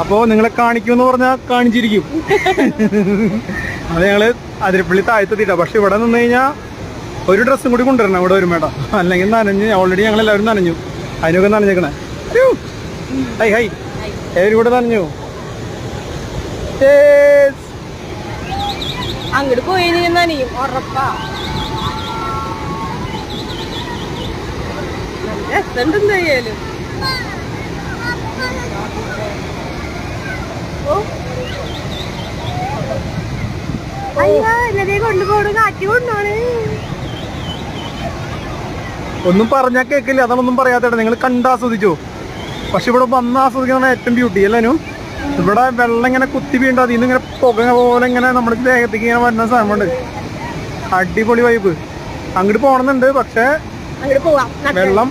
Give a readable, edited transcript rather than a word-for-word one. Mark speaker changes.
Speaker 1: അപ്പോൾ നിങ്ങളെ കാണിക്കുമെന്ന് പറഞ്ഞാൽ കാണിച്ചിരിക്കും. അത് ഞങ്ങള് അതിരപ്പള്ളി താഴ്ത്തെത്തിയിട്ടാ. പക്ഷെ ഇവിടെ നിന്ന് കഴിഞ്ഞാൽ ഒരു ഡ്രസ്സും കൂടി കൊണ്ടുവരണം ഇവിടെ വരുമ്പേട്ടാ, അല്ലെങ്കിൽ നനഞ്ഞ്. ഓൾറെഡി ഞങ്ങൾ എല്ലാവരും നനഞ്ഞു, അതിനൊക്കെ നനഞ്ഞേക്കണേ. ഹൈ ഹൈ ഏവരും കൂടെ നനഞ്ഞു.
Speaker 2: അങ്ങോട്ട് പോയി നനയും ഉറപ്പാ. എന്തായാലും കൊണ്ടുപോണു, കാറ്റി കൊണ്ടോണ്.
Speaker 1: ഒന്നും പറഞ്ഞാൽ കേൾക്കില്ല, അതാണൊന്നും പറയാത്തേട്ടാ. നിങ്ങൾ കണ്ടാസ്വദിച്ചോ. പക്ഷെ ഇവിടെ വന്ന് ആസ്വദിക്കുന്ന ഏറ്റവും ബ്യൂട്ടി അല്ലേനു. ഇവിടെ വെള്ളം ഇങ്ങനെ കുത്തി വീണ്ട, അതിൽ നിന്ന് ഇങ്ങനെ പുക പോലെ ഇങ്ങനെ നമ്മുടെ ദേഹത്തേക്ക് ഇങ്ങനെ വരുന്ന സാധനമുണ്ട്. അടിപൊളി വൈബ്. അങ്ങോട്ട് പോകണമെന്നുണ്ട്, പക്ഷെ വെള്ളം